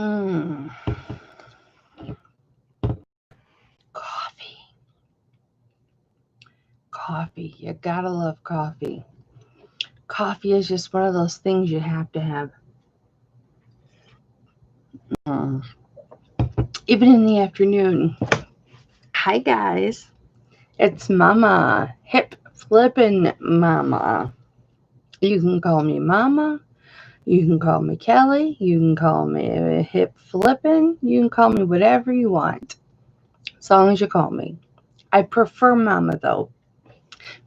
Mm. Coffee. Coffee. You gotta love coffee. Coffee is just one of those things you have to have. Mm. Even in the afternoon. Hi, guys. It's Mama. Hip Flippin' Mama. You can call me Mama. You can call me Kelly. You can call me Hip Flippin'. You can call me whatever you want. As long as you call me. I prefer Mama, though.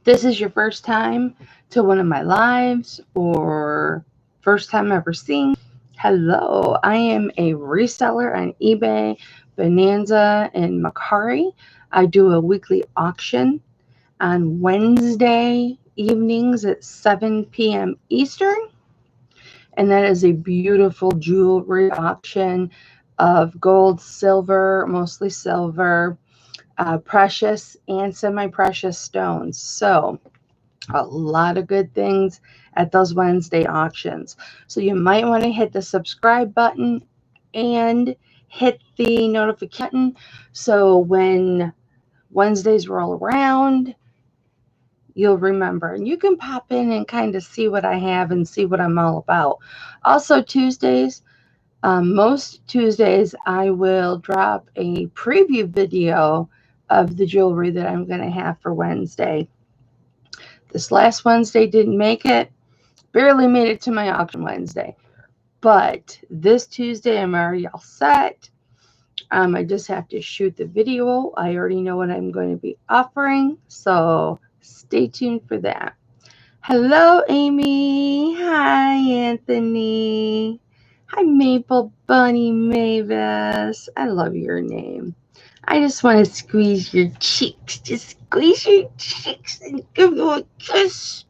This is your first time to one of my lives or first time ever seeing, hello, I am a reseller on eBay, Bonanza, and Macari. I do a weekly auction on Wednesday evenings at 7 p.m. Eastern, and that is a beautiful jewelry auction of gold, silver, mostly silver, precious and semi-precious stones. So a lot of good things at those Wednesday auctions. So you might want to hit the subscribe button and hit the notification button so when Wednesdays roll around, you'll remember. And you can pop in and kind of see what I have and see what I'm all about. Also, Tuesdays, most Tuesdays, I will drop a preview video of the jewelry that I'm going to have for Wednesday. This last Wednesday didn't make it. Barely made it to my auction Wednesday. But this Tuesday, I'm already all set. I just have to shoot the video. I already know what I'm going to be offering. So stay tuned for that. Hello, Amy. Hi, Anthony. Hi, Maple Bunny Mavis. I love your name. I just want to squeeze your cheeks. Just squeeze your cheeks and give you a kiss.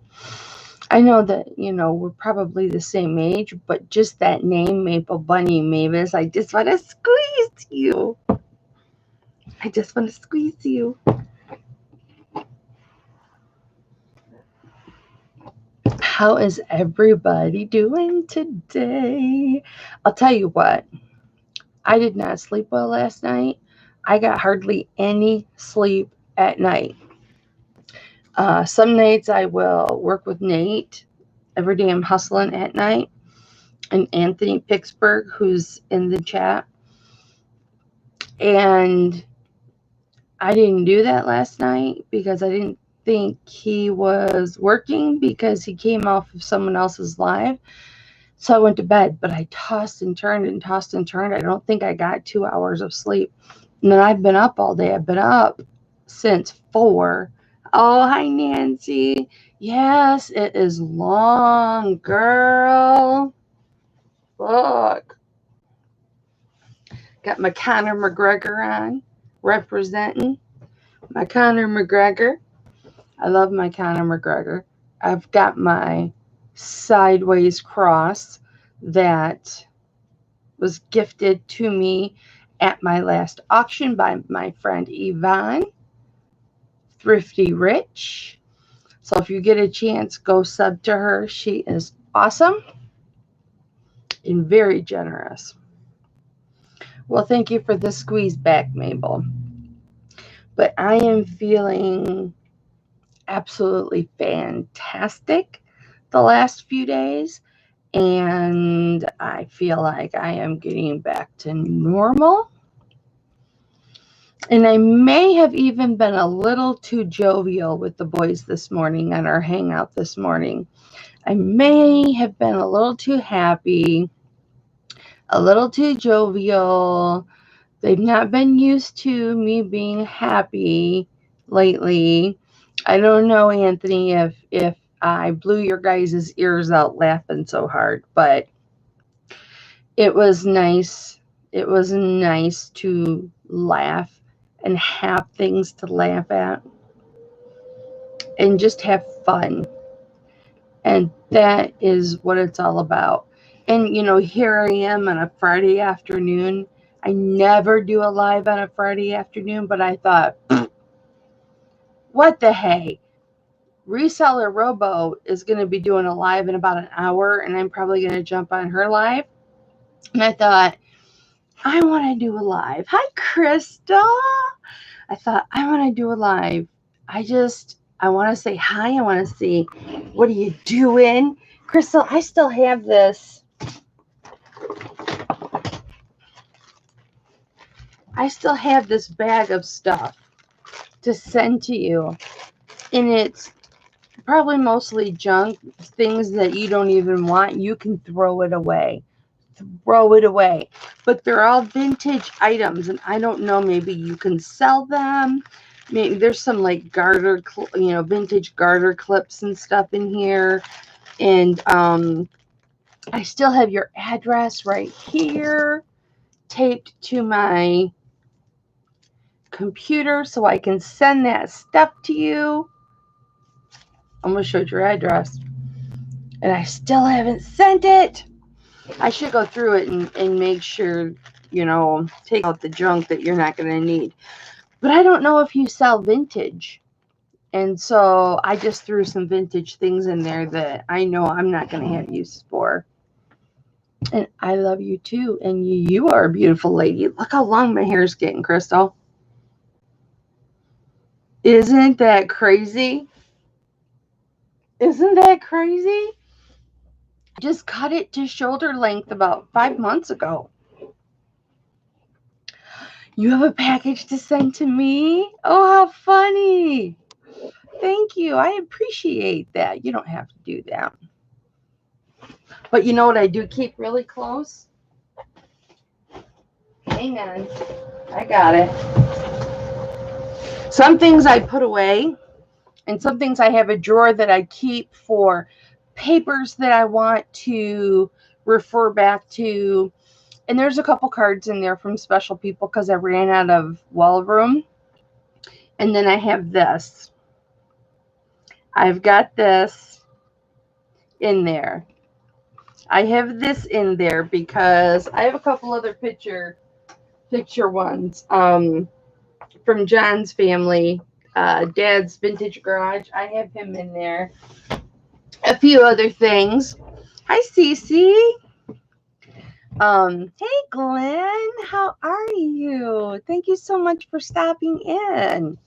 I know that, we're probably the same age, but just that name, Maple Bunny Mavis, I just want to squeeze you. I just want to squeeze you. How is everybody doing today? I'll tell you what, I did not sleep well last night. I got hardly any sleep at night. Some nights I will work with Nate. Every day I'm hustling at night. And Anthony Pittsburgh, who's in the chat. And I didn't do that last night because I didn't think he was working because he came off of someone else's live. So I went to bed, but I tossed and turned and tossed and turned. I don't think I got 2 hours of sleep. And then I've been up all day. I've been up since 4. Oh, hi, Nancy. Yes, it is long, girl. Look. Got my Conor McGregor on, representing my Conor McGregor. I love my Conor McGregor. I've got my sideways cross that was gifted to me at my last auction by my friend Yvonne, Thrifty Rich. So if you get a chance, go sub to her. She is awesome and very generous. Well, thank you for the squeeze back, Mabel. But I am feeling absolutely fantastic the last few days. And I feel like I am getting back to normal. And I may have even been a little too jovial with the boys this morning on our hangout this morning. I may have been a little too happy, a little too jovial. They've not been used to me being happy lately. I don't know, Anthony, if I blew your guys' ears out laughing so hard, but it was nice. It was nice to laugh and have things to laugh at and just have fun. And that is what it's all about. And, here I am on a Friday afternoon. I never do a live on a Friday afternoon, but I thought, what the hey? Reseller Robo is going to be doing a live in about an hour, and I'm probably going to jump on her live. And I thought, I want to do a live. Hi, Crystal. I thought, I want to do a live. I want to say hi. I want to see, what are you doing? Crystal, I still have this. I still have this bag of stuff to send to you. And it's probably mostly junk, things that you don't even want. You can throw it away. Throw it away. But they're all vintage items, and I don't know, maybe you can sell them. Maybe there's some like garter, vintage garter clips and stuff in here. And I still have your address right here taped to my computer so I can send that stuff to you. I'm going to show you your address. And I still haven't sent it. I should go through it and make sure, take out the junk that you're not going to need. But I don't know if you sell vintage. And so I just threw some vintage things in there that I know I'm not going to have use for. And I love you too. And you are a beautiful lady. Look how long my hair is getting, Crystal. Isn't that crazy? Isn't that crazy? Just cut it to shoulder length about 5 months ago. You have a package to send to me? Oh, how funny. Thank you. I appreciate that. You don't have to do that. But you know what I do keep really close? Hang on. I got it. Some things I put away, and some things I have a drawer that I keep for papers that I want to refer back to. And there's a couple cards in there from special people because I ran out of wall room. And then I have this. I've got this in there. I have this in there because I have a couple other picture ones from John's family, Dad's vintage garage. I have him in there. A few other things. Hi, Cece. Hey, Glenn. How are you? Thank you so much for stopping in.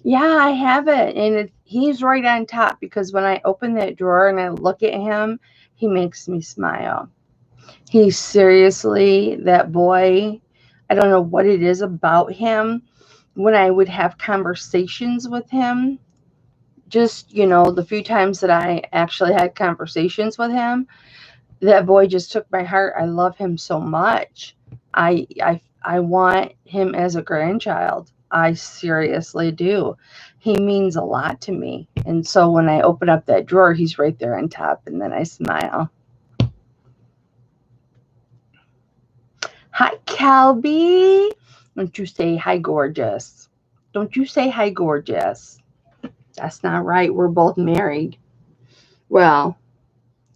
Yeah, I have it, and he's right on top because when I open that drawer and I look at him, he makes me smile. He's seriously that boy. I don't know what it is about him. When I would have conversations with him, just, the few times that I actually had conversations with him, that boy just took my heart. I love him so much. I want him as a grandchild. I seriously do. He means a lot to me. And so when I open up that drawer, he's right there on top, and then I smile. Hi, Calby. Don't you say hi, gorgeous. Don't you say hi, gorgeous. That's not right. We're both married. Well,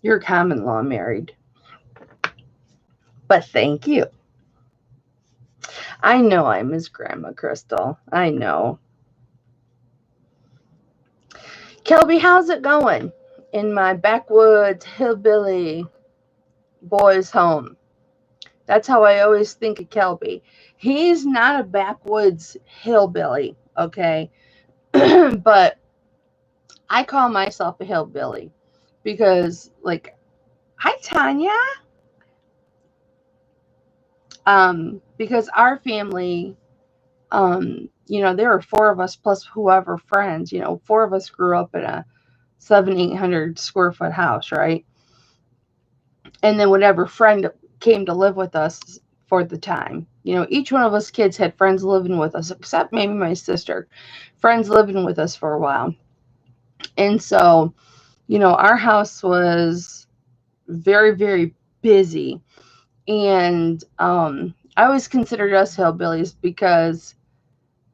you're common law married. But thank you. I know I'm his grandma, Crystal. I know. Kelby, how's it going in my backwoods hillbilly boys' home? That's how I always think of Kelby. He's not a backwoods hillbilly, okay? But I call myself a hillbilly because, like, hi, Tanya. Because our family, there were 4 of us plus whoever friends, 4 of us grew up in a 700-800 square foot house, right? And then whatever friend came to live with us for the time, each one of us kids had friends living with us, except maybe my sister, friends living with us for a while. And so, our house was very, very busy. And I always considered us hillbillies because,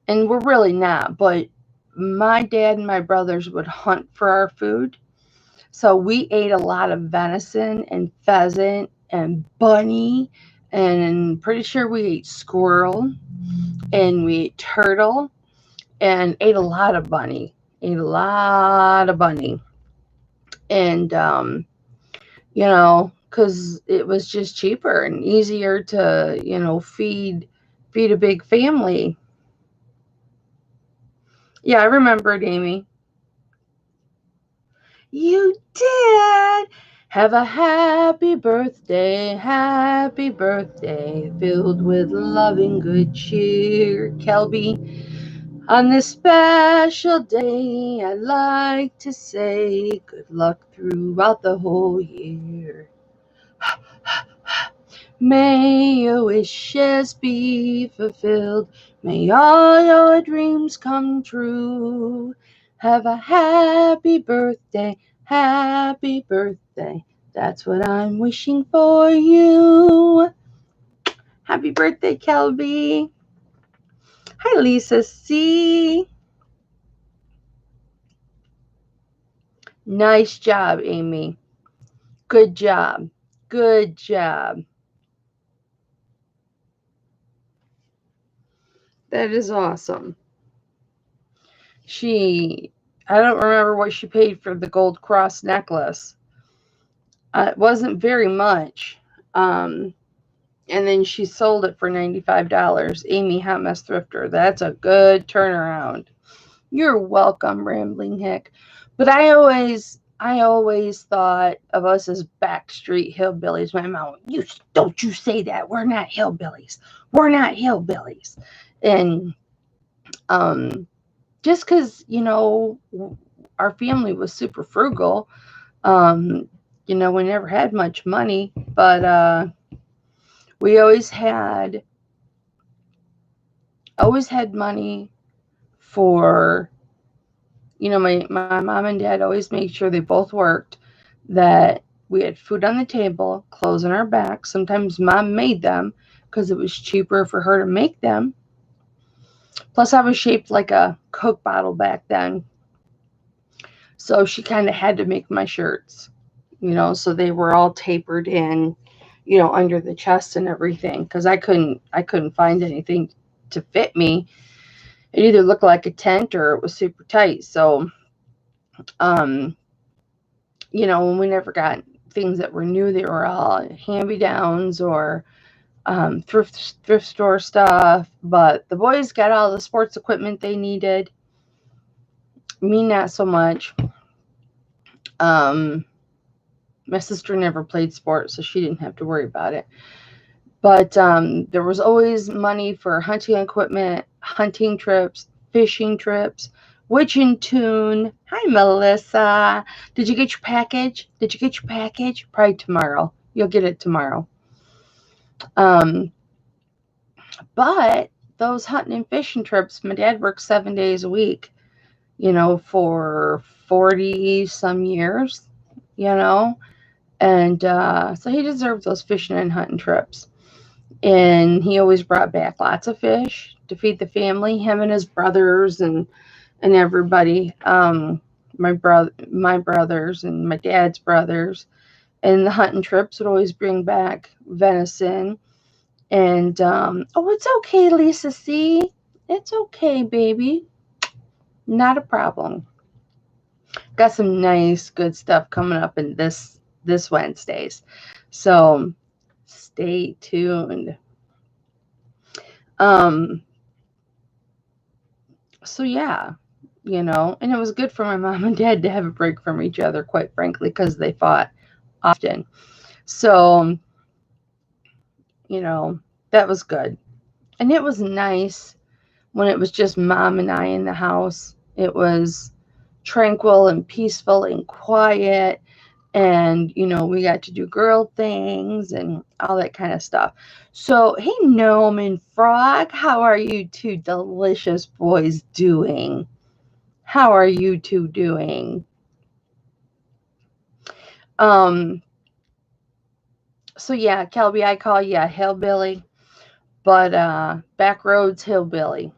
and we're really not, but my dad and my brothers would hunt for our food. So we ate a lot of venison and pheasant and bunny, and pretty sure we ate squirrel, and we ate turtle, and ate a lot of bunny. Ate a lot of bunny. And, because it was just cheaper and easier to, feed a big family. Yeah, I remember it, Amy. You did. Have a happy birthday, filled with loving good cheer, Kelby. On this special day, I'd like to say good luck throughout the whole year. May your wishes be fulfilled. May all your dreams come true. Have a happy birthday, happy birthday. That's what I'm wishing for you. Happy birthday, Kelby. Hi, Lisa C. Nice job, Amy. Good job. Good job. That is awesome. I don't remember what she paid for the gold cross necklace. It wasn't very much. And then she sold it for $95. Amy Hot Mess Thrifter. That's a good turnaround. You're welcome, Rambling Hick. But I always thought of us as backstreet hillbillies. My mom, don't you say that. We're not hillbillies. We're not hillbillies. And just because, our family was super frugal, we never had much money, but we always had money for, my mom and dad always made sure they both worked, that we had food on the table, clothes on our back. Sometimes mom made them because it was cheaper for her to make them. Plus, I was shaped like a Coke bottle back then. So she kind of had to make my shirts, so they were all tapered in, under the chest and everything, because I couldn't find anything to fit me. It either looked like a tent or it was super tight. So, when we never got things that were new, they were all hand-me-downs or thrift store stuff. But the boys got all the sports equipment they needed. Me, not so much. My sister never played sports, so she didn't have to worry about it. But there was always money for hunting equipment, hunting trips, fishing trips, witching tune. Hi, Melissa. Did you get your package? Probably tomorrow. You'll get it tomorrow. But those hunting and fishing trips, my dad worked 7 days a week, for 40 some years, and so he deserved those fishing and hunting trips. And he always brought back lots of fish to feed the family, him and his brothers and everybody. My brothers and my dad's brothers. And the hunting trips would always bring back venison. And oh, it's okay, Lisa C. It's okay, baby. Not a problem. Got some nice, good stuff coming up in this Wednesdays. So stay tuned. So yeah, and it was good for my mom and dad to have a break from each other, quite frankly, because they fought often. So, that was good. And it was nice when it was just mom and I in the house. It was tranquil and peaceful and quiet. And, we got to do girl things and all that kind of stuff. So, hey, Gnome and Frog, how are you two delicious boys doing? How are you two doing? So yeah, Kelby, I call you a hillbilly, but backroads hillbilly.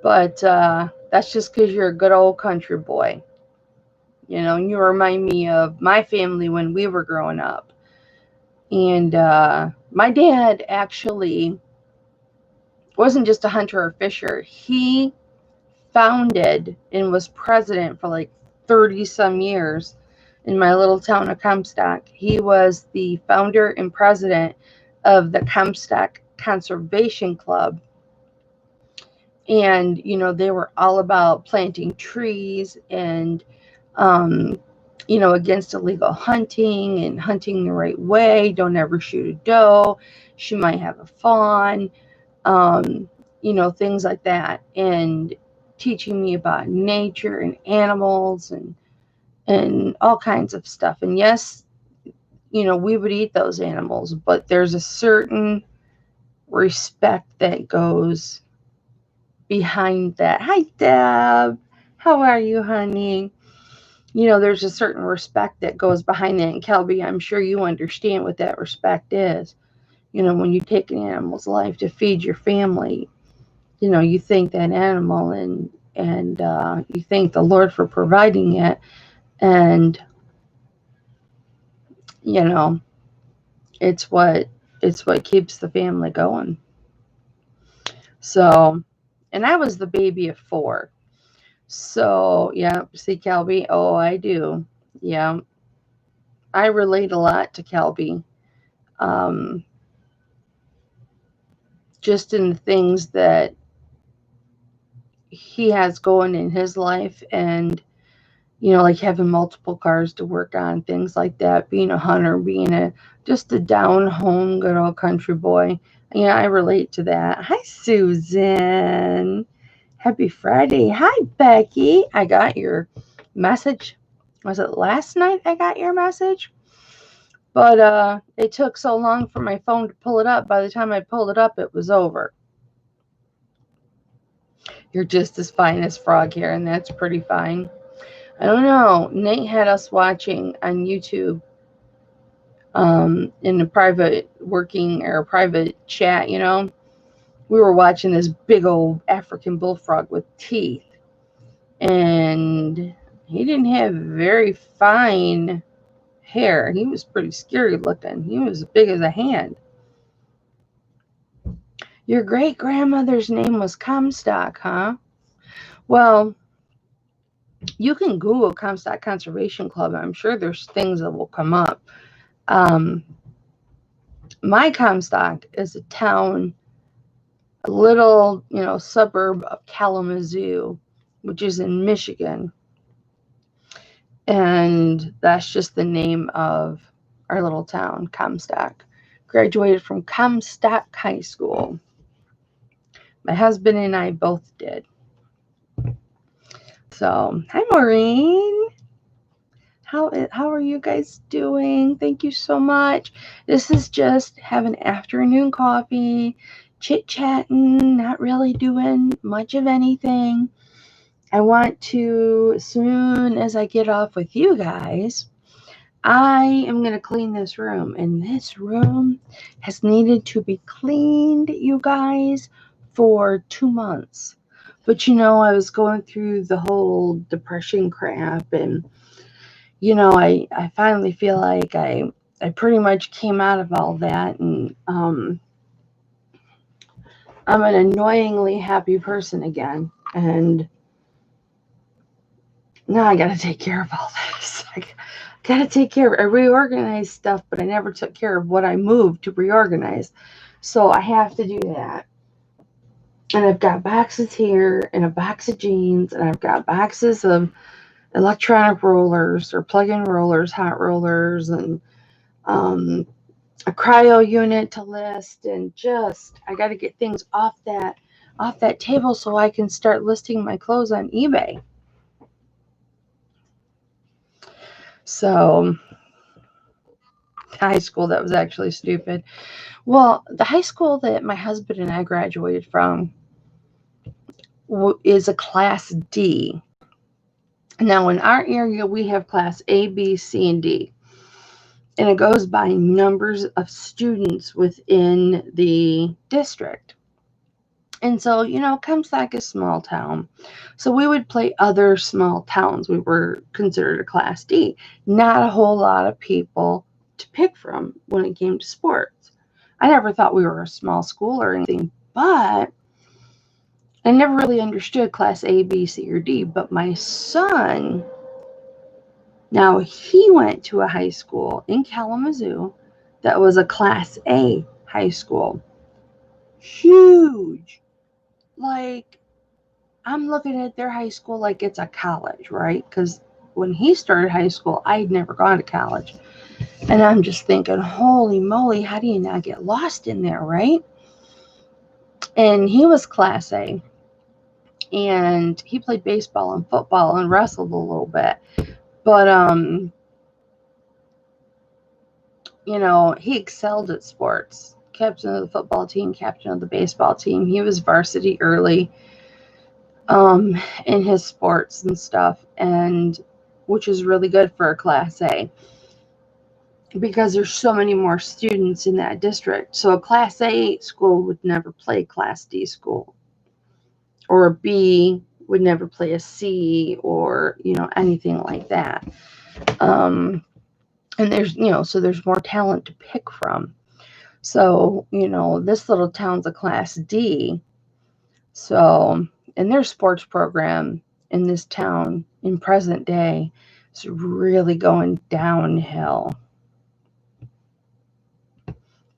But that's just because you're a good old country boy. You remind me of my family when we were growing up. And my dad actually wasn't just a hunter or fisher. He founded and was president for like 30 some years in my little town of Comstock. He was the founder and president of the Comstock Conservation Club. And, they were all about planting trees and, um, against illegal hunting and hunting the right way. Don't ever shoot a doe. She might have a fawn, things like that. And teaching me about nature and animals and all kinds of stuff. And yes, we would eat those animals, but there's a certain respect that goes behind that. Hi, Deb. How are you, honey? There's a certain respect that goes behind that. And Kelby, I'm sure you understand what that respect is. When you take an animal's life to feed your family, you thank that animal and you thank the Lord for providing it. And, it's what keeps the family going. So, and I was the baby of 4. So, yeah, see, Kelby, oh, I do. Yeah, I relate a lot to Kelby. Just in the things that he has going in his life, and, like having multiple cars to work on, things like that, being a hunter, being just a down home, good old country boy. Yeah, I relate to that. Hi, Susan. Happy Friday. Hi, Becky. I got your message. Was it last night I got your message? But it took so long for my phone to pull it up. By the time I pulled it up, it was over. You're just as fine as Frog here, and that's pretty fine. I don't know. Nate had us watching on YouTube in a private private chat, We were watching this big old African bullfrog with teeth. And he didn't have very fine hair. He was pretty scary looking. He was as big as a hand. Your great-grandmother's name was Comstock, huh? Well, you can Google Comstock Conservation Club. I'm sure there's things that will come up. My Comstock is a town, a little, suburb of Kalamazoo, which is in Michigan. And that's just the name of our little town, Comstock. Graduated from Comstock High School. My husband and I both did. So, hi, Maureen. How are you guys doing? Thank you so much. This is just having afternoon coffee, chit-chatting, not really doing much of anything. I want to, as soon as I get off with you guys, I am going to clean this room. And this room has needed to be cleaned, you guys, for 2 months. But, I was going through the whole depression crap, and I finally feel like I pretty much came out of all that, and I'm an annoyingly happy person again, and now I got to take care of all this. I got to take care of it. I reorganized stuff, but I never took care of what I moved to reorganize, so I have to do that. And I've got boxes here, and a box of jeans, and I've got boxes of electronic rollers or plug-in rollers, hot rollers, and a cryo unit to list, and just I got to get things off that table so I can start listing my clothes on eBay. So, high school, that was actually stupid. Well, the high school that my husband and I graduated from is a Class D. Now, in our area, we have Class A, B, C, and D. And it goes by numbers of students within the district. And so, Comstock is a small town. So we would play other small towns. We were considered a Class D. Not a whole lot of people to pick from when it came to sports. I never thought we were a small school or anything, but I never really understood Class A, B, C, or D. But my son Now, he went to a high school in Kalamazoo that was a Class A high school. Huge. Like, I'm looking at their high school like it's a college, right? Because when he started high school, I had never gone to college. And I'm just thinking, holy moly, how do you not get lost in there, right? And he was Class A. And he played baseball and football and wrestled a little bit. But, he excelled at sports. Captain of the football team, captain of the baseball team. He was varsity early in his sports and stuff, and which is really good for a Class A because there's so many more students in that district. So a Class A school would never play Class D school, or a B would never play a C, or anything like that. And there's so there's more talent to pick from. So this little town's a Class D. So, and their sports program in this town in present day is really going downhill.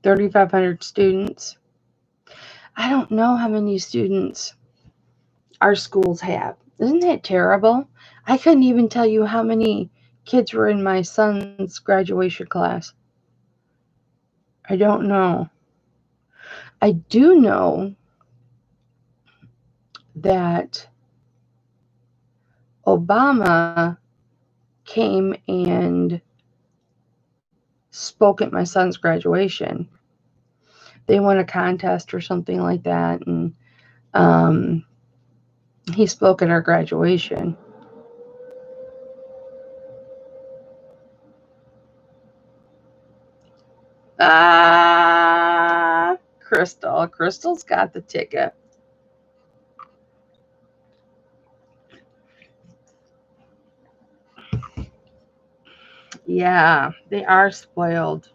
3,500 students. I don't know how many students our schools have. Isn't that terrible? I couldn't even tell you how many kids were in my son's graduation class. I don't know. I do know that Obama came and spoke at my son's graduation. They won a contest or something like that, and he spoke at our graduation. Crystal's got the ticket. Yeah, they are spoiled.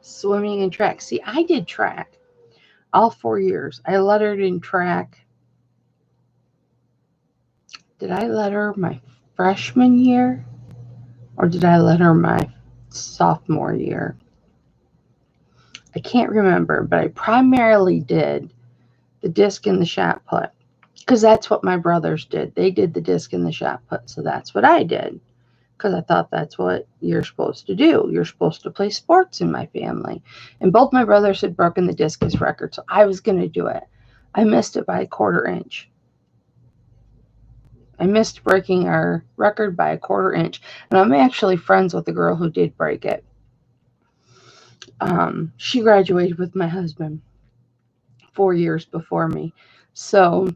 Swimming and track. See, I did track all 4 years. I lettered in track. Did I letter my freshman year? Or did I letter my sophomore year? I can't remember, but I primarily did the disc and the shot put because that's what my brothers did. They did the disc and the shot put, so that's what I did because I thought that's what you're supposed to do. You're supposed to play sports in my family. And both my brothers had broken the discus record, so I was going to do it. I missed it by a quarter inch. I missed breaking our record by a quarter inch. And I'm actually friends with the girl who did break it. She graduated with my husband 4 years before me. So,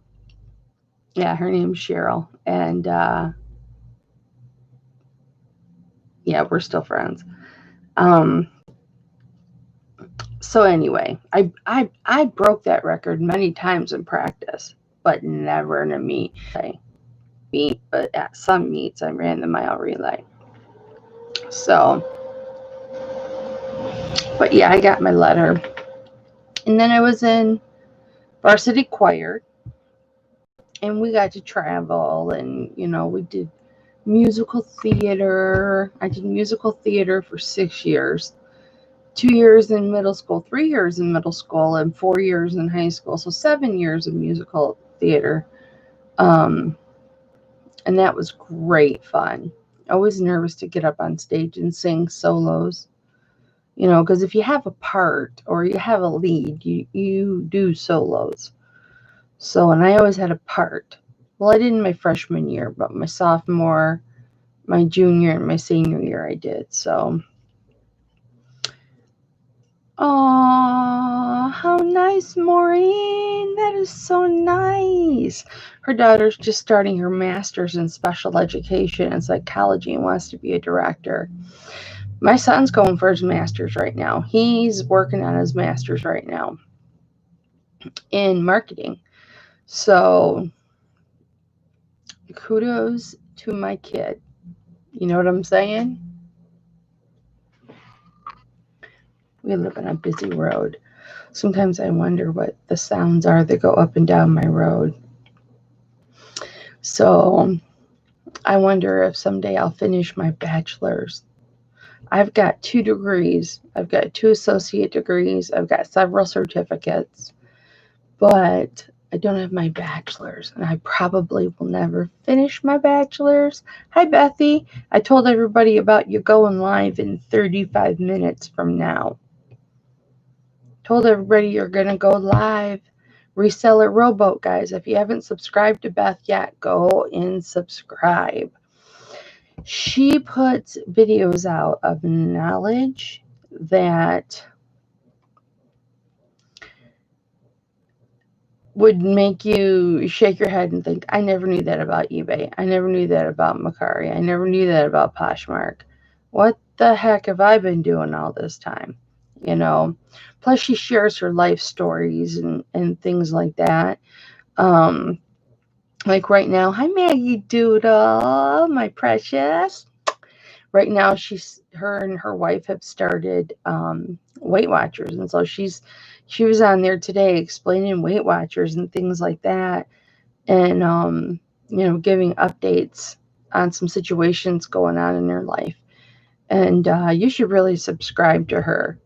yeah, her name's Cheryl. And, yeah, we're still friends. So anyway, I broke that record many times in practice, but never in a meet. But at some meets, I ran the mile relay. So, but yeah, I got my letter. And then I was in varsity choir, and we got to travel, and we did musical theater. I did musical theater for 6 years. 2 years in middle school, 3 years in middle school, and 4 years in high school. So 7 years of musical theater. And that was great fun. Always nervous to get up on stage and sing solos. Because if you have a part or you have a lead, you do solos. So, and I always had a part. Well, I didn't my freshman year, but my sophomore, my junior, and my senior year I did. So, oh, how nice, Maureen. That is so nice. Her daughter's just starting her master's in special education and psychology and wants to be a director. My son's going for his master's right now. He's working on his master's right now in marketing. So, kudos to my kid. You know what I'm saying? We live on a busy road. Sometimes I wonder what the sounds are that go up and down my road. So I wonder if someday I'll finish my bachelor's. I've got 2 degrees. I've got 2 associate degrees. I've got several certificates, but I don't have my bachelor's, and I probably will never finish my bachelor's. Hi, Bethy. I told everybody about you going live in 35 minutes from now. Told everybody you're going to go live. Reseller Rowboat, guys. If you haven't subscribed to Beth yet, go and subscribe. She puts videos out of knowledge that would make you shake your head and think, I never knew that about eBay. I never knew that about Mercari. I never knew that about Poshmark. What the heck have I been doing all this time? You know, plus she shares her life stories and things like that. Like right now, hi Maggie Doodle, my precious. Right now, her and her wife have started Weight Watchers, and so she was on there today explaining Weight Watchers and things like that, and giving updates on some situations going on in her life. And you should really subscribe to her.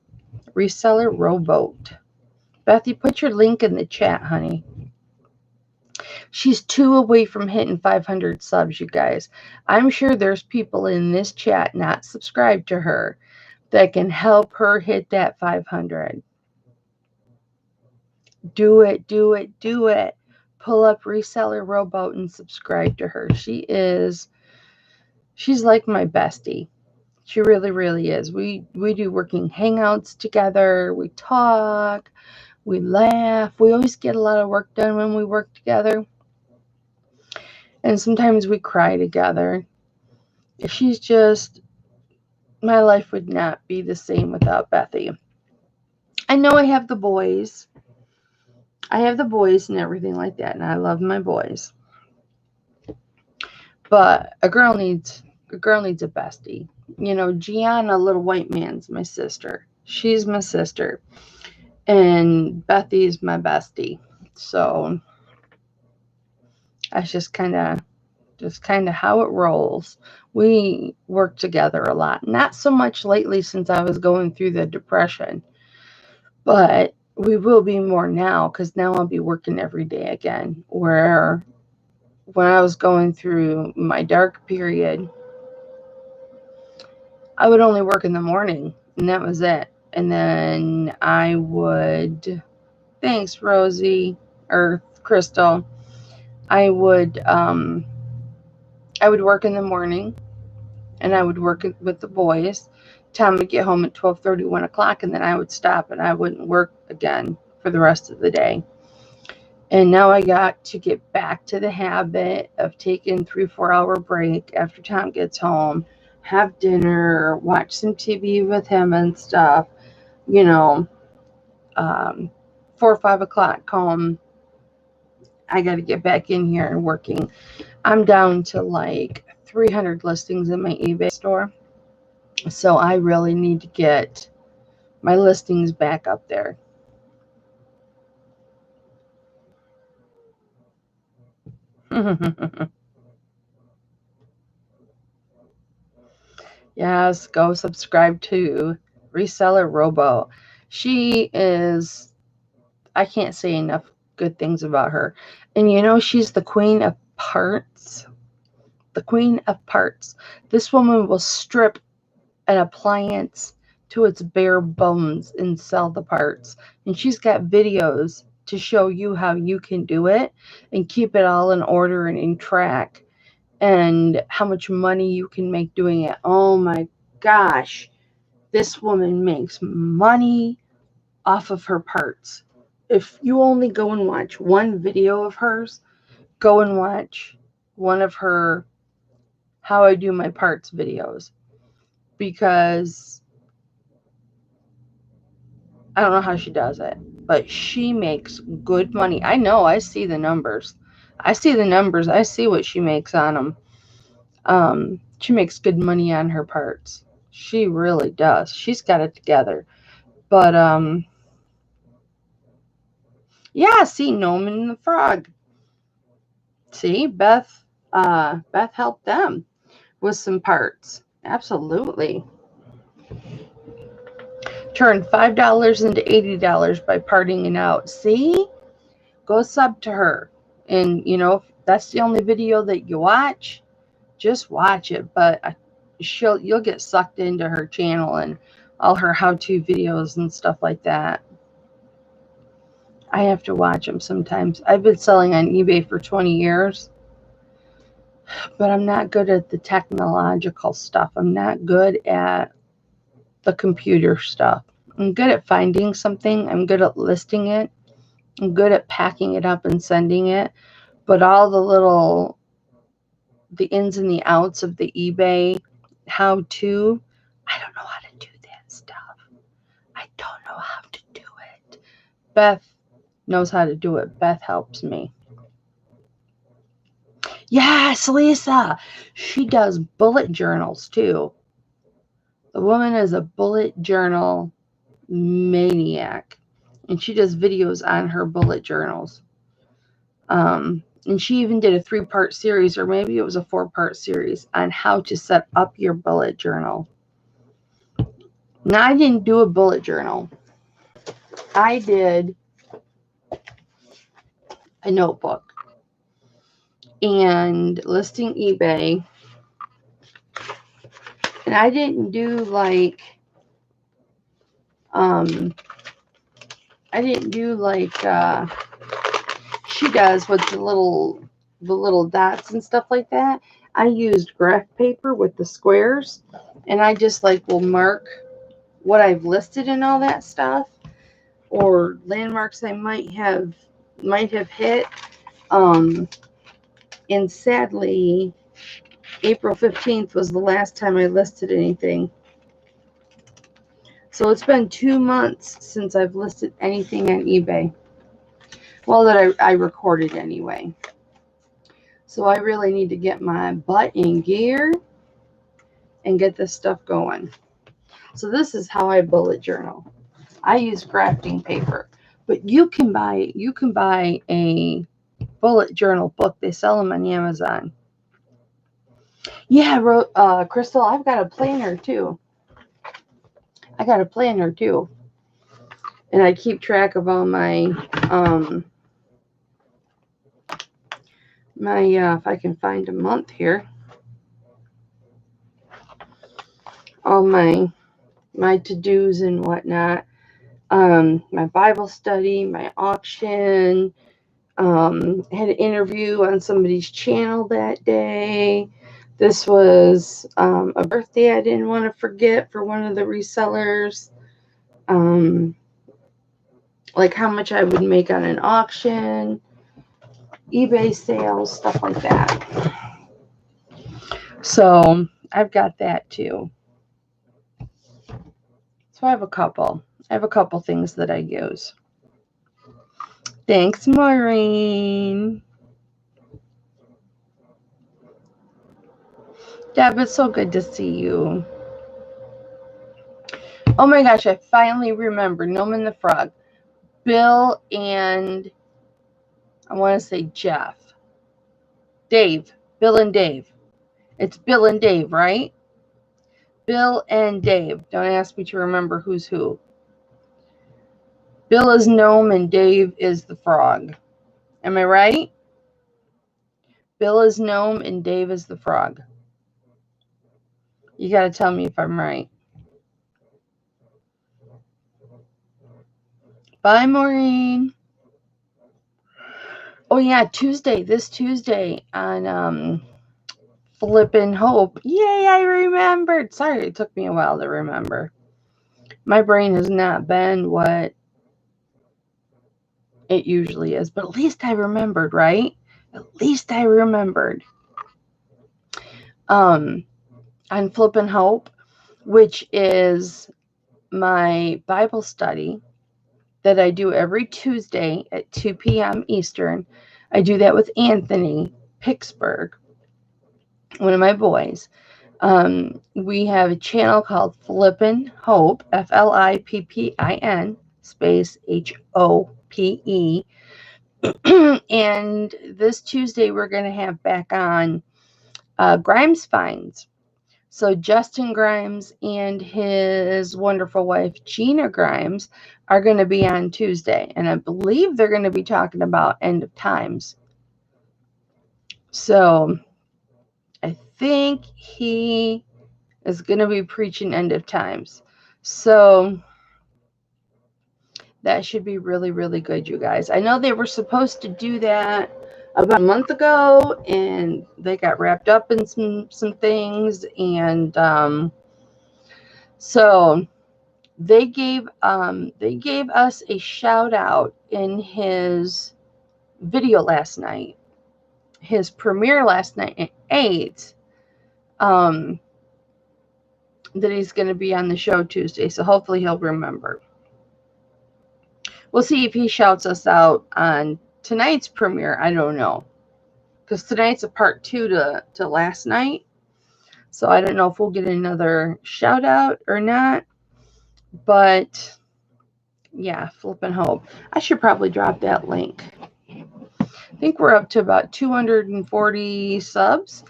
Reseller Rowboat. Bethy, put your link in the chat, honey. She's 2 away from hitting 500 subs, you guys. I'm sure there's people in this chat not subscribed to her that can help her hit that 500. Do it, do it, do it. Pull up Reseller Rowboat and subscribe to her. She's like my bestie. She really, really is. We do working hangouts together. We talk. We laugh. We always get a lot of work done when we work together. And sometimes we cry together. She's just, my life would not be the same without Bethy. I know I have the boys. I have the boys and everything like that, and I love my boys. But a girl needs a bestie. You know, Gianna, Little White Man's my sister. She's my sister. And Bethy's my bestie. So that's just kind of how it rolls. We work together a lot. Not so much lately since I was going through the depression, but we will be more now because now I'll be working every day again. Where when I was going through my dark period, I would only work in the morning, and that was it. And then I would, thanks, Rosie or Crystal. I would work in the morning, and I would work with the boys. Tom would get home at 12:30, 1 o'clock, and then I would stop, and I wouldn't work again for the rest of the day. And now I got to get back to the habit of taking 3-4 hour break after Tom gets home, have dinner, watch some TV with him and stuff. 4 or 5 o'clock home. I got to get back in here and working. I'm down to like 300 listings in my eBay store. So I really need to get my listings back up there. Yes, go subscribe to Reseller Robo. She is, I can't say enough good things about her. And she's the queen of parts. The queen of parts. This woman will strip an appliance to its bare bones and sell the parts. And she's got videos to show you how you can do it and keep it all in order and in track, and how much money you can make doing it. Oh my gosh, this woman makes money off of her parts. If you only go and watch one video of hers, go and watch one of her how I do my parts videos, because I don't know how she does it, but she makes good money. I know, I see the numbers. I see what she makes on them. She makes good money on her parts. She really does. She's got it together. But Yeah, see, Noman the Frog. See, Beth helped them with some parts. Absolutely. Turned $5 into $80 by partying it out. See? Go sub to her. And, if that's the only video that you watch, just watch it. But you'll get sucked into her channel and all her how-to videos and stuff like that. I have to watch them sometimes. I've been selling on eBay for 20 years. But I'm not good at the technological stuff. I'm not good at the computer stuff. I'm good at finding something. I'm good at listing it. I'm good at packing it up and sending it. But all the ins and the outs of the eBay how-to, I don't know how to do that stuff. I don't know how to do it. Beth knows how to do it. Beth helps me. Yes, Lisa. She does bullet journals too. The woman is a bullet journal maniac, and she does videos on her bullet journals. And she even did a 3-part series, or maybe it was a 4-part series, on how to set up your bullet journal. Now, I didn't do a bullet journal. I did a notebook and listing eBay. And I didn't do like she does with the little dots and stuff like that. I used graph paper with the squares, and I just will mark what I've listed and all that stuff, or landmarks I might have hit. And sadly, April 15th was the last time I listed anything. So it's been 2 months since I've listed anything on eBay. Well, that I recorded anyway. So I really need to get my butt in gear and get this stuff going. So this is how I bullet journal. I use grafting paper, but you can buy a bullet journal book. They sell them on Amazon. Yeah, Crystal, I've got a planner too. And I keep track of all my if I can find a month here, all my to-dos and whatnot. My Bible study, my auction, had an interview on somebody's channel that day. This was a birthday I didn't want to forget for one of the resellers. Like how much I would make on an auction, eBay sales, stuff like that. So I've got that too. So I have a couple things that I use. Thanks, Maureen. Deb, it's so good to see you. Oh my gosh, I finally remember Noman the Frog. Bill and I want to say Jeff. Dave. Bill and Dave. It's Bill and Dave, right? Bill and Dave. Don't ask me to remember who's who. Bill is gnome and Dave is the frog. Am I right? Bill is gnome and Dave is the frog. You got to tell me if I'm right. Bye, Maureen. Oh, yeah, this Tuesday on Flippin' Hope. Yay, I remembered. Sorry, it took me a while to remember. My brain has not been what it usually is, but at least I remembered, right? At least I remembered. On Flippin' Hope, which is my Bible study that I do every Tuesday at 2 p.m. Eastern. I do that with Anthony Pittsburgh, one of my boys. We have a channel called Flippin' Hope, Flippin space HOPE. And this Tuesday, we're going to have back on Grimes Finds. So Justin Grimes and his wonderful wife, Gina Grimes, are going to be on Tuesday. And I believe they're going to be talking about end of times. So I think he is going to be preaching end of times. So that should be really, really good, you guys. I know they were supposed to do that about a month ago, and they got wrapped up in some things. And so they gave us a shout out in his video last night, his premiere last night at 8. That he's going to be on the show Tuesday, so hopefully he'll remember. We'll see if he shouts us out on tonight's premiere. I don't know, because tonight's a part 2 to last night, so I don't know if we'll get another shout out or not. But yeah, flipping hope. I should probably drop that link. I think we're up to about 240 subs,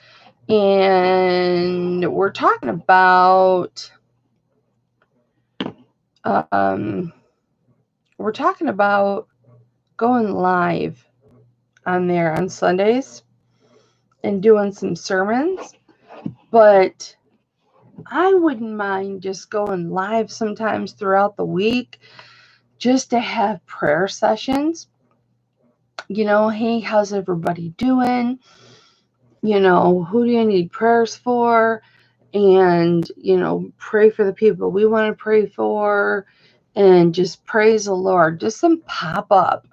and we're talking about going live on there on Sundays and doing some sermons. But I wouldn't mind just going live sometimes throughout the week just to have prayer sessions. Hey, how's everybody doing? Who do you need prayers for? And, pray for the people we want to pray for, and just praise the Lord. Just some pop-up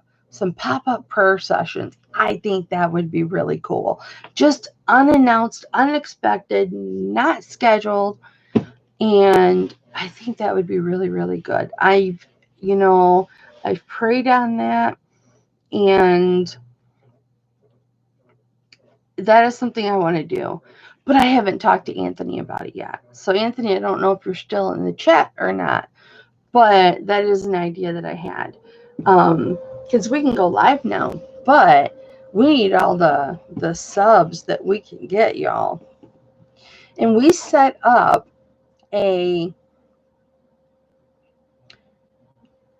prayer sessions. I think that would be really cool. Just unannounced, unexpected, not scheduled. And I think that would be really, really good. I've prayed on that, and that is something I want to do. But I haven't talked to Anthony about it yet. So, Anthony, I don't know if you're still in the chat or not, but that is an idea that I had. Because we can go live now, but we need all the subs that we can get, y'all. And we set up a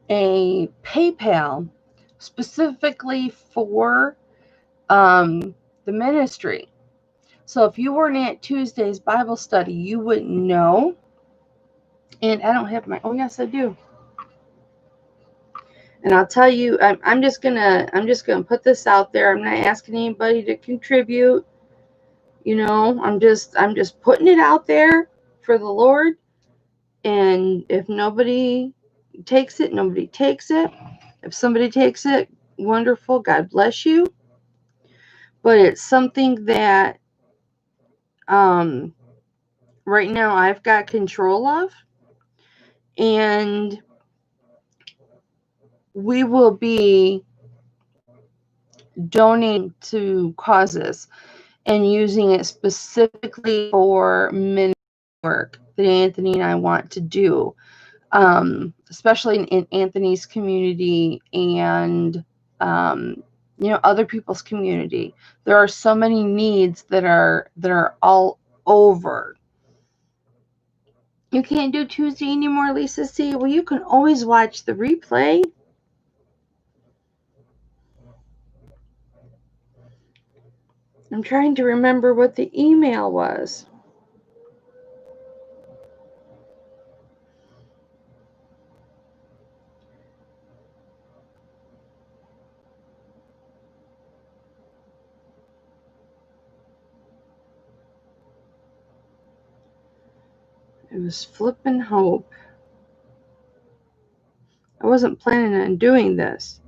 PayPal specifically for the ministry. So if you weren't at Tuesday's Bible study, you wouldn't know. And I don't have oh yes, I do. And I'll tell you, I'm just gonna put this out there. I'm not asking anybody to contribute. I'm just putting it out there for the Lord. And if nobody takes it, nobody takes it. If somebody takes it, wonderful. God bless you. But it's something that right now I've got control of. And we will be donating to causes and using it specifically for ministry work that Anthony and I want to do, especially in Anthony's community and other people's community. There are so many needs that are all over. You can't do Tuesday anymore, Lisa C. Well, you can always watch the replay. I'm trying to remember what the email was. It was Flippin' Hope. I wasn't planning on doing this.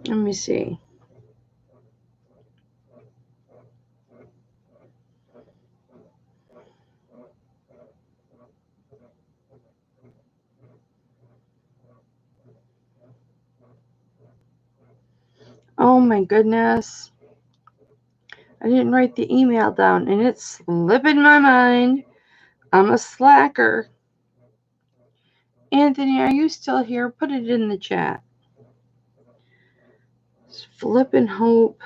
Let me see. Oh my goodness. I didn't write the email down and it's slipping my mind. I'm a slacker. Anthony, are you still here? Put it in the chat. Flippin' hope.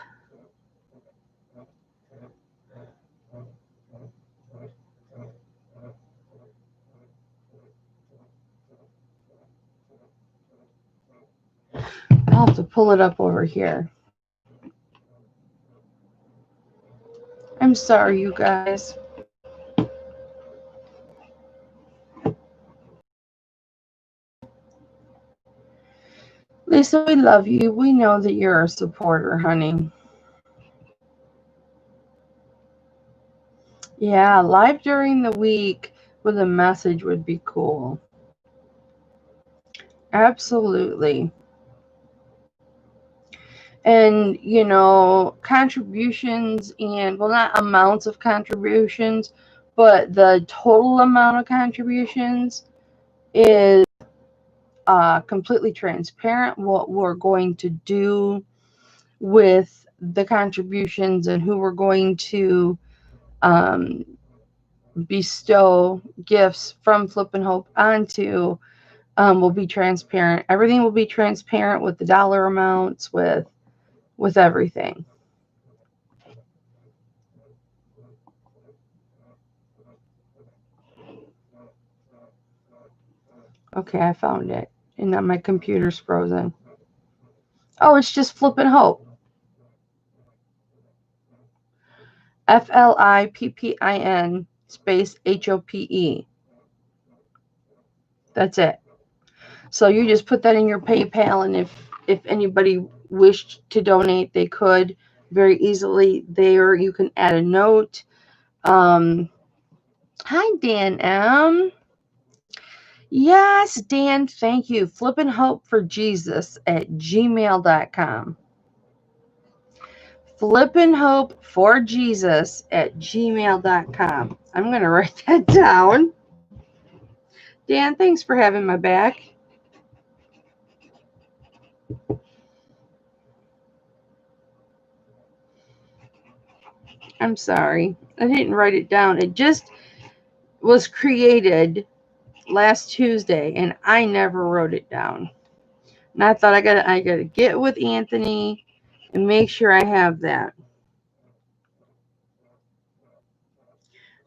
I'll have to pull it up over here. I'm sorry, you guys. Lisa, we love you. We know that you're a supporter, honey. Yeah, live during the week with a message would be cool. Absolutely. And, contributions and, well, not amounts of contributions, but the total amount of contributions is completely transparent. What we're going to do with the contributions and who we're going to um, bestow gifts from Flippin' Hope onto will be transparent. Everything will be transparent with the dollar amounts, with everything. Okay, I found it. And now my computer's frozen. Oh, it's just Flippin' Hope. FLIPPIN space HOPE. That's it. So you just put that in your PayPal, and if anybody wished to donate, they could very easily there. You can add a note. Hi, Dan M. Yes, Dan, thank you. Flippin' Hope for Jesus at gmail.com. Flippin' Hope for Jesus at gmail.com. I'm going to write that down. Dan, thanks for having my back. I'm sorry. I didn't write it down. It just was created last Tuesday and I never wrote it down. And I thought I gotta get with Anthony and make sure I have that.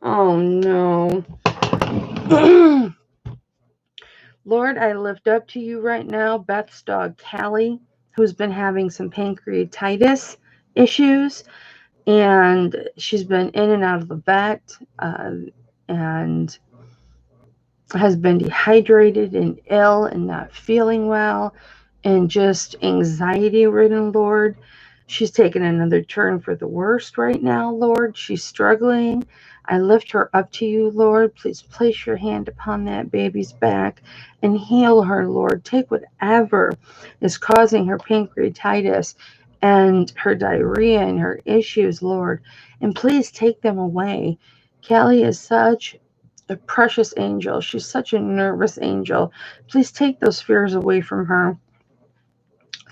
Oh no. Lord, I lift up to you right now Beth's dog Callie, who's been having some pancreatitis issues, and she's been in and out of the vet, and has been dehydrated and ill and not feeling well and just anxiety ridden, Lord. She's taken another turn for the worst right now, Lord. She's struggling. I lift her up to you, Lord. Please place your hand upon that baby's back and heal her, Lord. Take whatever is causing her pancreatitis and her diarrhea and her issues, Lord, and please take them away. Callie is such a precious angel. She's such a nervous angel. Please take those fears away from her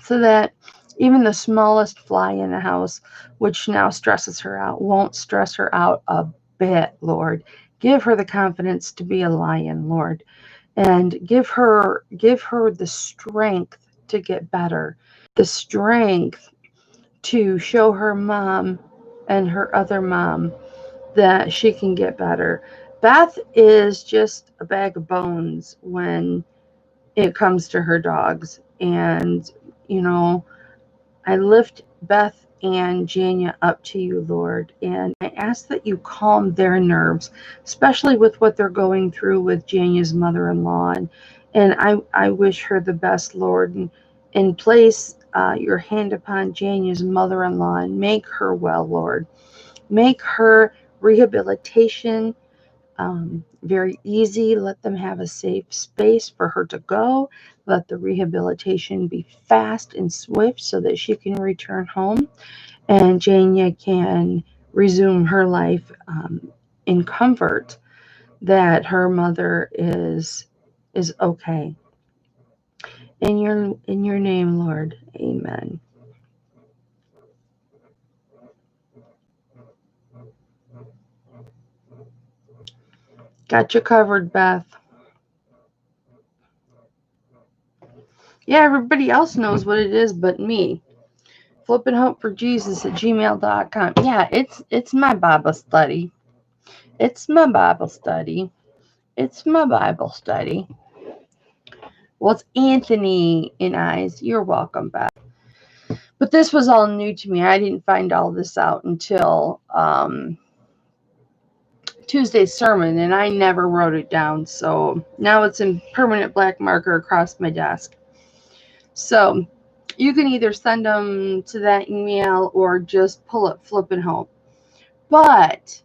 so that even the smallest fly in the house, which now stresses her out, won't stress her out a bit, Lord. Give her the confidence to be a lion, Lord, and give her the strength to get better, the strength to show her mom and her other mom that she can get better. Beth is just a bag of bones when it comes to her dogs. And, I lift Beth and Jania up to you, Lord, and I ask that you calm their nerves, especially with what they're going through with Jania's mother-in-law. And I wish her the best, Lord, and place your hand upon Jania's mother-in-law and make her well, Lord. Make her rehabilitation very easy. Let them have a safe space for her to go. Let the rehabilitation be fast and swift so that she can return home and Jania can resume her life in comfort that her mother is okay. In your name, Lord. Amen. Got you covered, Beth. Yeah, everybody else knows what it is but me. flippinghopeforjesus@gmail.com. Yeah, it's my Bible study. It's my Bible study. It's my Bible study. Well, it's Anthony and I's. You're welcome, Beth. But this was all new to me. I didn't find all this out until Tuesday's sermon, and I never wrote it down. So now it's in permanent black marker across my desk. So you can either send them to that email or just pull up Flippin' Hope. But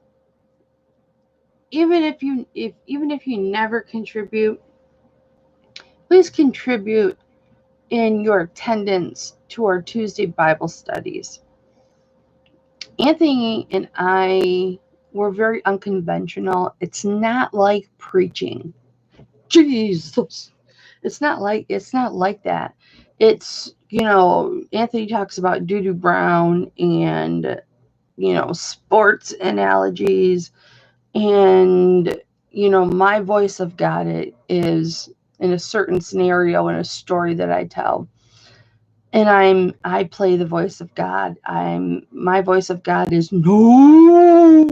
even if you never contribute, please contribute in your attendance to our Tuesday Bible studies. Anthony and I were very unconventional. It's not like preaching. Jesus. It's not like that. It's, Anthony talks about doo-doo brown and, sports analogies, and, my voice of God is in a certain scenario in a story that I tell. And I play the voice of God. My voice of God is no.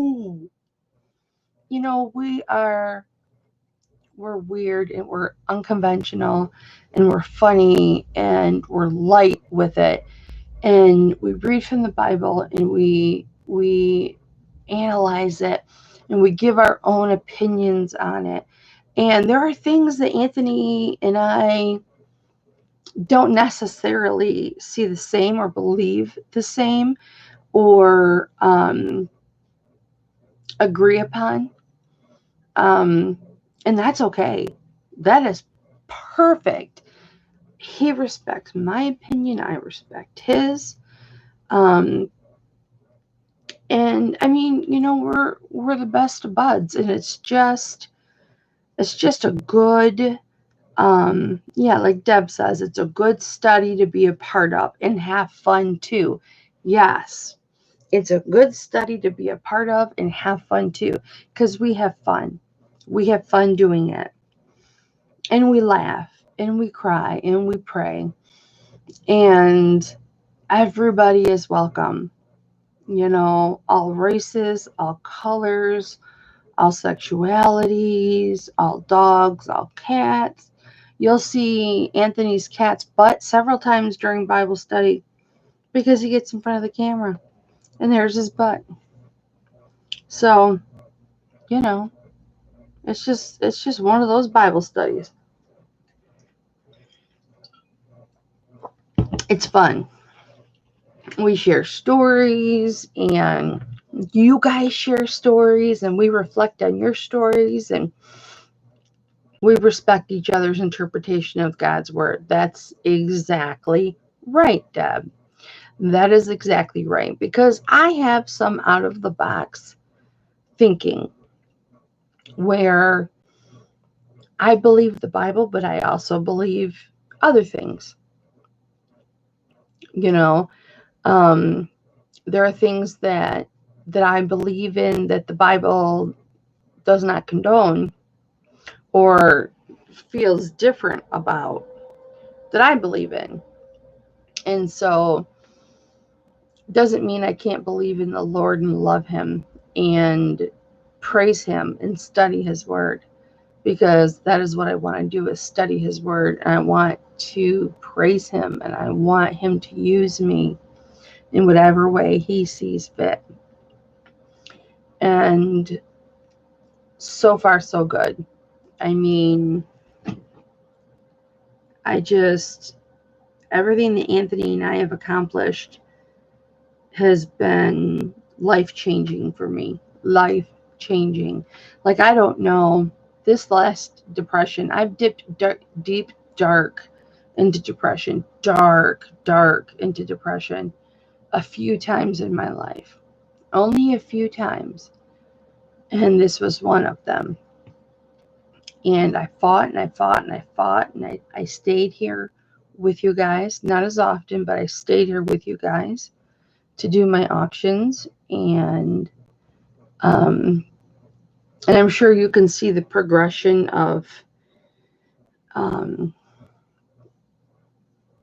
We're weird and we're unconventional and we're funny and we're light with it. And we read from the Bible and we analyze it and we give our own opinions on it. And there are things that Anthony and I don't necessarily see the same or believe the same or agree upon. And that's okay. That is perfect. He respects my opinion. I respect his. And I mean, we're the best of buds, and it's just a good, like Deb says, it's a good study to be a part of and have fun too. Yes, it's a good study to be a part of and have fun too, because we have fun. We have fun doing it. And we laugh and we cry and we pray. And everybody is welcome. All races, all colors, all sexualities, all dogs, all cats. You'll see Anthony's cat's butt several times during Bible study because he gets in front of the camera and there's his butt. So, it's just one of those Bible studies. It's fun. We share stories and you guys share stories and we reflect on your stories and we respect each other's interpretation of God's word. That's exactly right, Deb. That is exactly right, because I have some out of the box thinking where I believe the Bible, but I also believe other things. There are things that I believe in that the Bible does not condone or feels different about that I believe in. And so doesn't mean I can't believe in the Lord and love him and praise him and study his word, because that is what I want to do, is study his word, and I want to praise him and I want him to use me in whatever way he sees fit. And so far so good. I mean, everything that Anthony and I have accomplished has been life-changing for me. Life-changing. Like, I don't know, this last depression, I've dipped deep, dark into depression. Dark into depression a few times in my life. Only a few times. And this was one of them. And I fought and I fought and I fought, and I stayed here with you guys. Not as often, but I stayed here with you guys to do my auctions. And And I'm sure you can see the progression of um,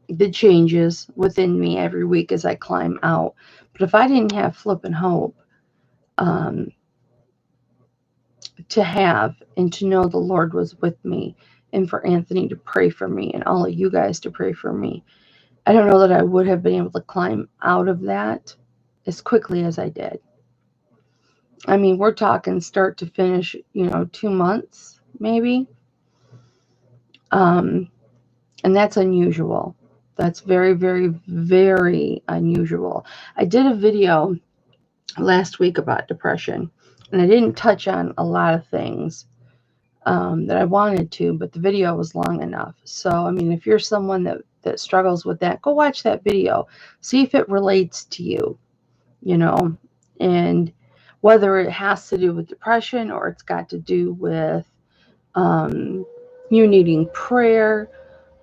the changes within me every week as I climb out. But if I didn't have Flippin' Hope um, to have and to know the Lord was with me, and for Anthony to pray for me and all of you guys to pray for me, I don't know that I would have been able to climb out of that as quickly as I did. I mean, we're talking start to finish, 2 months maybe. Um, and that's unusual. That's very, very, very unusual. I did a video last week about depression, and I didn't touch on a lot of things that I wanted to, but the video was long enough. So, I mean, if you're someone that struggles with that, go watch that video. See if it relates to you, and whether it has to do with depression or it's got to do with um, you needing prayer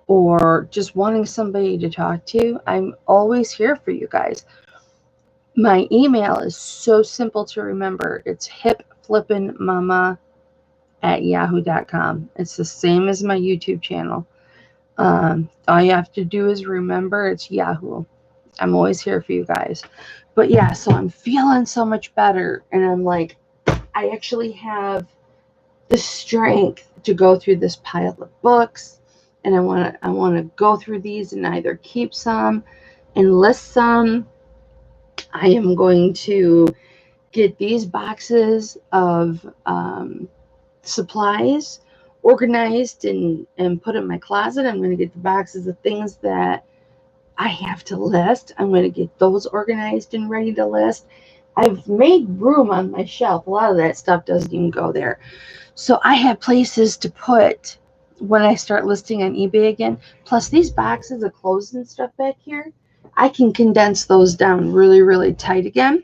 or just wanting somebody to talk to. I'm always here for you guys. My email is so simple to remember. It's hipflippinmamma@yahoo.com. It's the same as my YouTube channel. All you have to do is remember it's Yahoo. I'm always here for you guys. But yeah, so I'm feeling so much better. And I'm like, I actually have the strength to go through this pile of books. And I want to go through these and either keep some and list some. I am going to get these boxes of supplies organized and put in my closet. I'm going to get the boxes of things that I have to list. I'm going to get those organized and ready to list. I've made room on my shelf. A lot of that stuff doesn't even go there. So I have places to put when I start listing on eBay again. Plus these boxes of clothes and stuff back here, I can condense those down really, really tight again.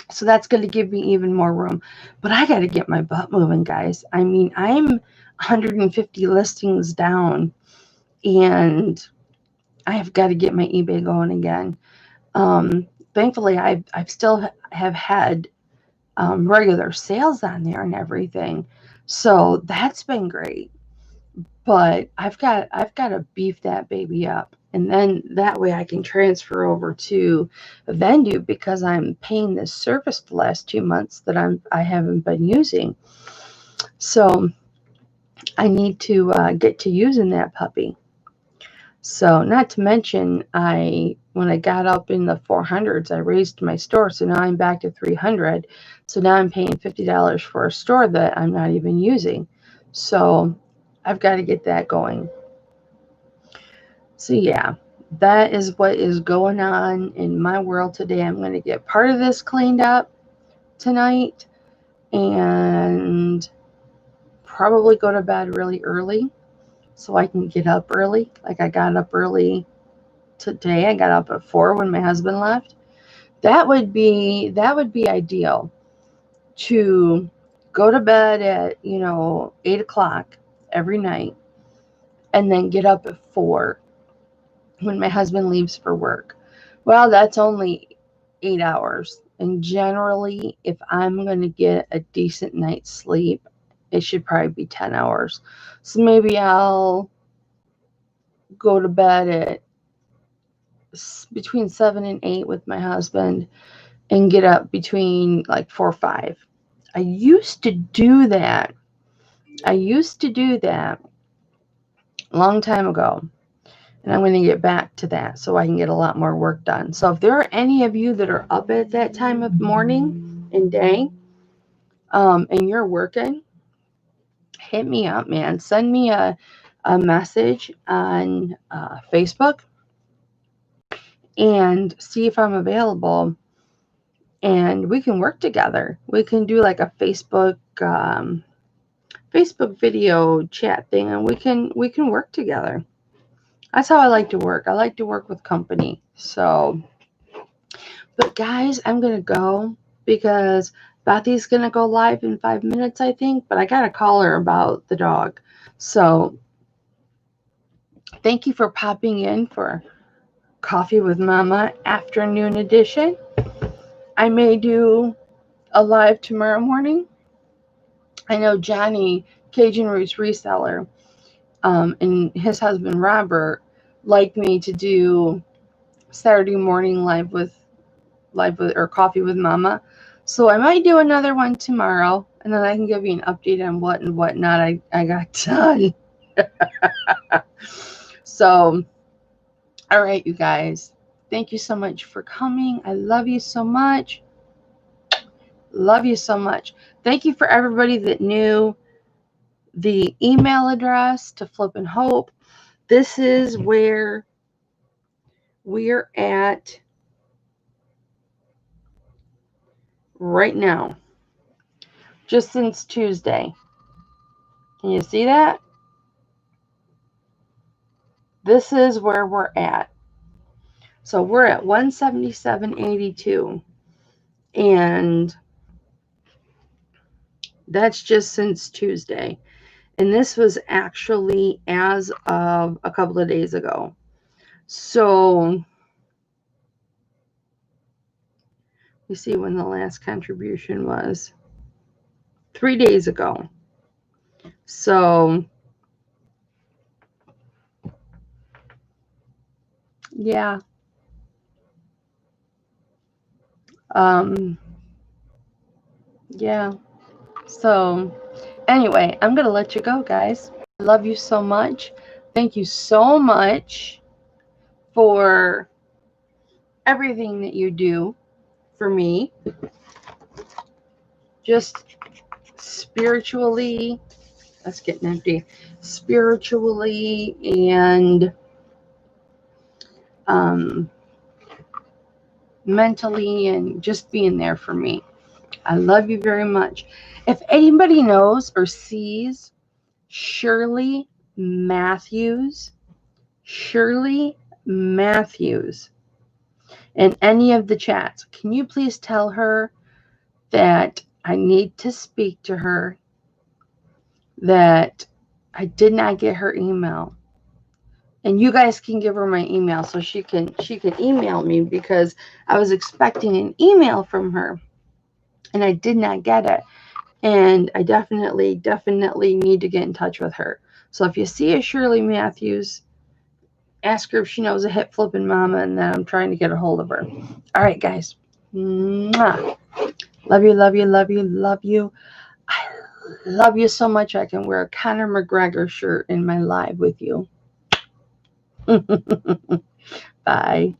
So that's going to give me even more room. But I got to get my butt moving, guys. I mean, I'm 150 listings down, and I have got to get my eBay going again. Thankfully, I still have had regular sales on there and everything, so that's been great. But I've got to beef that baby up, and then that way I can transfer over to a venue because I'm paying this service the last 2 months that I haven't been using. So I need to get to using that puppy. So not to mention, when I got up in the 400s, I raised my store, so now I'm back to 300. So now I'm paying $50 for a store that I'm not even using. So I've got to get that going. So yeah, that is what is going on in my world today. I'm going to get part of this cleaned up tonight and probably go to bed really early so I can get up early. Like I got up early today. I got up at 4 when my husband left. That would be ideal, to go to bed at 8 o'clock every night and then get up at 4 when my husband leaves for work. Well, that's only 8 hours, and generally if I'm going to get a decent night's sleep, it should probably be 10 hours. So maybe I'll go to bed at between 7 and 8 with my husband and get up between like 4 or 5. I used to do that. A long time ago. And I'm going to get back to that so I can get a lot more work done. So if there are any of you that are up at that time of morning and day, and you're working, hit me up, man. Send me a message on Facebook and see if I'm available, and we can work together. We can do like a Facebook video chat thing, and we can work together. That's how I like to work. I like to work with company. So, but guys, I'm gonna go because Bethy's gonna go live in 5 minutes, I think. But I gotta call her about the dog. So thank you for popping in for Coffee with Mama afternoon edition. I may do a live tomorrow morning. I know Johnny, Cajun Roots reseller, and his husband Robert like me to do Saturday morning live with or coffee with Mama. So I might do another one tomorrow, and then I can give you an update on what and what not I got done. So, all right, you guys. Thank you so much for coming. I love you so much. Love you so much. Thank you for everybody that knew the email address to Flip and Hope. This is where we're at right now, just since Tuesday. Can you see that? This is where we're at. So we're at 177.82, and that's just since Tuesday. And this was actually as of a couple of days ago. So you see when the last contribution was 3 days ago. So yeah. Yeah. So anyway, I'm going to let you go, guys. I love you so much. Thank you so much for everything that you do for me. Just spiritually, that's getting empty. Spiritually and mentally, and just being there for me. I love you very much. If anybody knows or sees Shirley Matthews in any of the chats, can you please tell her that I need to speak to her, that I did not get her email? And you guys can give her my email so she can email me, because I was expecting an email from her and I did not get it. And I definitely need to get in touch with her. So if you see a Shirley Matthews, ask her if she knows a Hip Flippin' Mama, and then I'm trying to get a hold of her. All right, guys. Mwah. Love you, love you, love you, love you. I love you so much. I can wear a Conor McGregor shirt in my live with you. Bye.